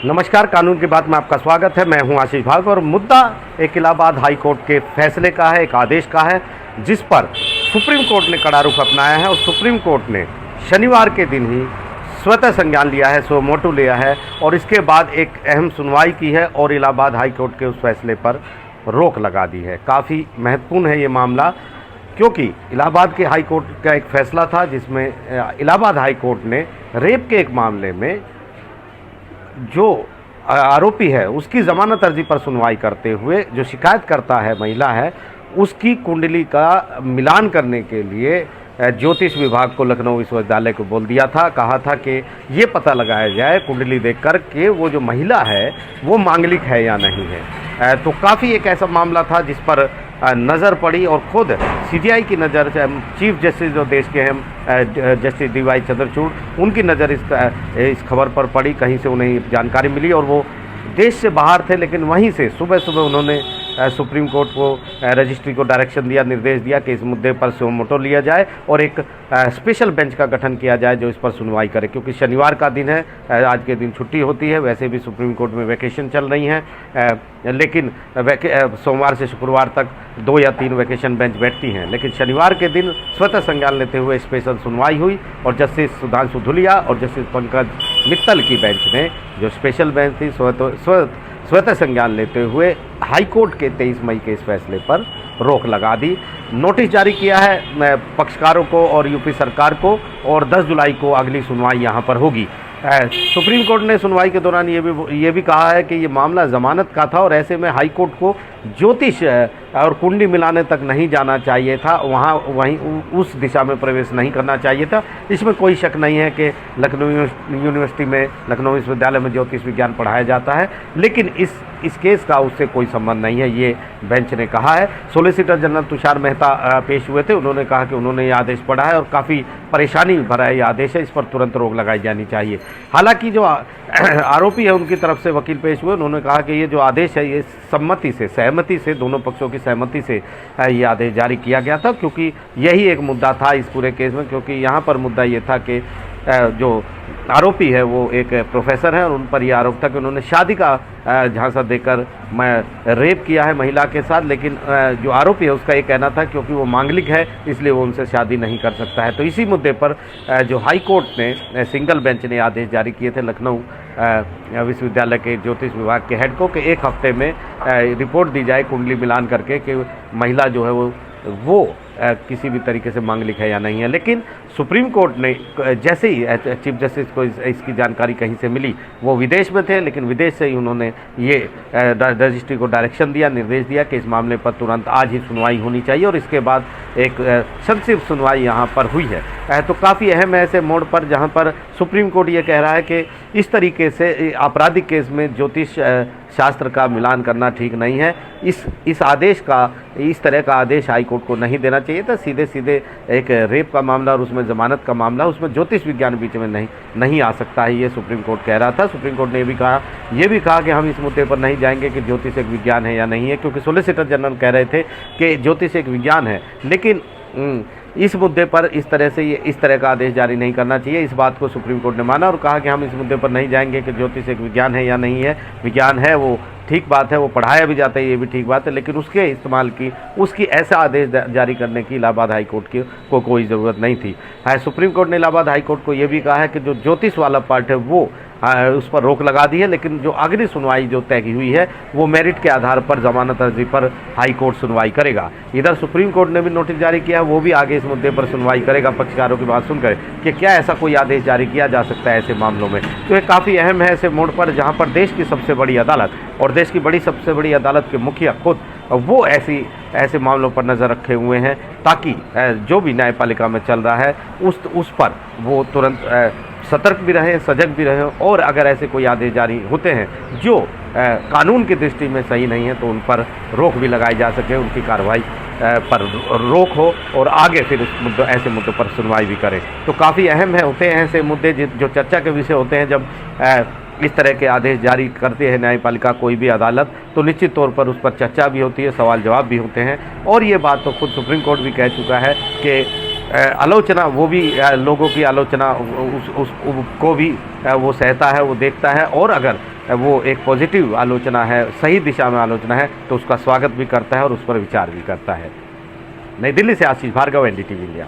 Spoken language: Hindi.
नमस्कार, कानून की बात में आपका स्वागत है। मैं हूं आशीष भाग और मुद्दा एक इलाहाबाद हाई कोर्ट के फैसले का है, एक आदेश का है, जिस पर सुप्रीम कोर्ट ने कड़ा रुख अपनाया है और सुप्रीम कोर्ट ने शनिवार के दिन ही स्वतः संज्ञान लिया है, सो मोटो लिया है और इसके बाद एक अहम सुनवाई की है और इलाहाबाद हाई कोर्ट के उस फैसले पर रोक लगा दी है। काफ़ी महत्वपूर्ण है ये मामला, क्योंकि इलाहाबाद के हाई कोर्ट का एक फैसला था जिसमें इलाहाबाद हाई कोर्ट ने रेप के एक मामले में जो आरोपी है उसकी ज़मानत अर्जी पर सुनवाई करते हुए जो शिकायत करता है महिला है उसकी कुंडली का मिलान करने के लिए ज्योतिष विभाग को लखनऊ विश्वविद्यालय को बोल दिया था। कहा था कि ये पता लगाया जाए कुंडली देखकर कि वो जो महिला है वो मांगलिक है या नहीं है। तो काफ़ी एक ऐसा मामला था जिस पर नज़र पड़ी और खुद सीबीआई की नज़र, चीफ जस्टिस जो देश के हैं जस्टिस डीवाई चंद्रचूड़, उनकी नज़र इस खबर पर पड़ी। कहीं से उन्हें जानकारी मिली और वो देश से बाहर थे, लेकिन वहीं से सुबह सुबह उन्होंने सुप्रीम कोर्ट को रजिस्ट्री को डायरेक्शन दिया, निर्देश दिया कि इस मुद्दे पर सुओ मोटो लिया जाए और एक स्पेशल बेंच का गठन किया जाए जो इस पर सुनवाई करे। क्योंकि शनिवार का दिन है, आज के दिन छुट्टी होती है, वैसे भी सुप्रीम कोर्ट में वैकेशन चल रही है, लेकिन सोमवार से शुक्रवार तक 2 या 3 वैकेशन बेंच बैठती हैं। लेकिन शनिवार के दिन स्वतः संज्ञान लेते हुए स्पेशल सुनवाई हुई और जस्टिस सुधांशु धुलिया और जस्टिस पंकज मित्तल की बेंच ने, जो स्पेशल बेंच थी, स्वतः संज्ञान लेते हुए हाई कोर्ट के 23 मई के इस फैसले पर रोक लगा दी। नोटिस जारी किया है पक्षकारों को और यूपी सरकार को और 10 जुलाई को अगली सुनवाई यहाँ पर होगी। सुप्रीम कोर्ट ने सुनवाई के दौरान ये भी कहा है कि ये मामला ज़मानत का था और ऐसे में हाई कोर्ट को ज्योतिष और कुंडली मिलाने तक नहीं जाना चाहिए था, वहीं उस दिशा में प्रवेश नहीं करना चाहिए था। इसमें कोई शक नहीं है कि लखनऊ यूनिवर्सिटी में, लखनऊ विश्वविद्यालय में ज्योतिष विज्ञान पढ़ाया जाता है, लेकिन इस केस का उससे कोई संबंध नहीं है, ये बेंच ने कहा है। सोलिसिटर जनरल तुषार मेहता पेश हुए थे, उन्होंने कहा कि उन्होंने ये आदेश पढ़ा है और काफ़ी परेशानी भरा ये आदेश है, इस पर तुरंत रोक लगाई जानी चाहिए। हालांकि जो आरोपी है उनकी तरफ से वकील पेश हुए, उन्होंने कहा कि ये जो आदेश है ये सहमति से दोनों पक्षों की सहमति से ये आदेश जारी किया गया था, क्योंकि यही एक मुद्दा था इस पूरे केस में। क्योंकि यहाँ पर मुद्दा ये था कि जो आरोपी है वो एक प्रोफेसर है और उन पर यह आरोप था कि उन्होंने शादी का झांसा देकर रेप किया है महिला के साथ, लेकिन जो आरोपी है उसका ये कहना था क्योंकि वो मांगलिक है इसलिए वो उनसे शादी नहीं कर सकता है। तो इसी मुद्दे पर जो हाई कोर्ट ने सिंगल बेंच ने आदेश जारी किए थे लखनऊ विश्वविद्यालय के ज्योतिष विभाग के हेड को कि 1 हफ्ते में रिपोर्ट दी जाए कुंडली मिलान करके कि महिला जो है वो किसी भी तरीके से मांगलिक है या नहीं है। लेकिन सुप्रीम कोर्ट ने जैसे ही चीफ जस्टिस को इसकी जानकारी कहीं से मिली, वो विदेश में थे, लेकिन विदेश से ही उन्होंने ये रजिस्ट्री को डायरेक्शन दिया, निर्देश दिया कि इस मामले पर तुरंत आज ही सुनवाई होनी चाहिए और इसके बाद एक संक्षिप्त सुनवाई यहाँ पर हुई है। तो काफ़ी अहम है ऐसे मोड़ पर जहाँ पर सुप्रीम कोर्ट ये कह रहा है कि इस तरीके से आपराधिक केस में ज्योतिष शास्त्र का मिलान करना ठीक नहीं है। इस आदेश का, इस तरह का आदेश हाई कोर्ट को नहीं देना चाहिए था। सीधे एक रेप का मामला और उसमें ज़मानत का मामला, उसमें ज्योतिष विज्ञान बीच में नहीं आ सकता है, ये सुप्रीम कोर्ट कह रहा था। सुप्रीम कोर्ट ने ये भी कहा कि हम इस मुद्दे पर नहीं जाएंगे कि ज्योतिष एक विज्ञान है या नहीं है, क्योंकि सोलिसिटर जनरल कह रहे थे कि ज्योतिष एक विज्ञान है, लेकिन इस मुद्दे पर इस तरह का आदेश जारी नहीं करना चाहिए। इस बात को सुप्रीम कोर्ट ने माना और कहा कि हम इस मुद्दे पर नहीं जाएंगे कि ज्योतिष एक विज्ञान है या नहीं है। विज्ञान है, वो ठीक बात है, वो पढ़ाया भी जाता है, ये भी ठीक बात है, लेकिन उसके इस्तेमाल की, उसकी ऐसा आदेश जारी करने की इलाहाबाद हाई कोर्ट को कोई ज़रूरत नहीं थी। सुप्रीम कोर्ट ने इलाहाबाद हाई कोर्ट को ये भी कहा है कि जो ज्योतिष वाला पार्ट है वो उस पर रोक लगा दी है, लेकिन जो अगली सुनवाई जो तय की हुई है वो मेरिट के आधार पर ज़मानत अर्जी पर हाई कोर्ट सुनवाई करेगा। इधर सुप्रीम कोर्ट ने भी नोटिस जारी किया है, वो भी आगे इस मुद्दे पर सुनवाई करेगा पक्षकारों की बात सुनकर कि क्या ऐसा कोई आदेश जारी किया जा सकता है ऐसे मामलों में। तो ये काफ़ी अहम है ऐसे मोड़ पर जहाँ पर देश की सबसे बड़ी अदालत और देश की सबसे बड़ी अदालत के मुखिया खुद वो ऐसे मामलों पर नज़र रखे हुए हैं, ताकि जो भी न्यायपालिका में चल रहा है उस पर वो तुरंत सतर्क भी रहें, सजग भी रहें और अगर ऐसे कोई आदेश जारी होते हैं जो कानून की दृष्टि में सही नहीं है तो उन पर रोक भी लगाई जा सके, उनकी कार्रवाई पर रोक हो और आगे फिर ऐसे मुद्दों पर सुनवाई भी करें। तो काफ़ी अहम होते हैं ऐसे मुद्दे जो चर्चा के विषय होते हैं। जब इस तरह के आदेश जारी करते हैं न्यायपालिका कोई भी अदालत, तो निश्चित तौर पर उस पर चर्चा भी होती है, सवाल जवाब भी होते हैं। और ये बात तो खुद सुप्रीम कोर्ट भी कह चुका है कि आलोचना, वो भी लोगों की आलोचना को भी वो सहता है, वो देखता है, और अगर वो एक पॉजिटिव आलोचना है, सही दिशा में आलोचना है, तो उसका स्वागत भी करता है और उस पर विचार भी करता है। नई दिल्ली से आशीष भार्गव, NDTV इंडिया।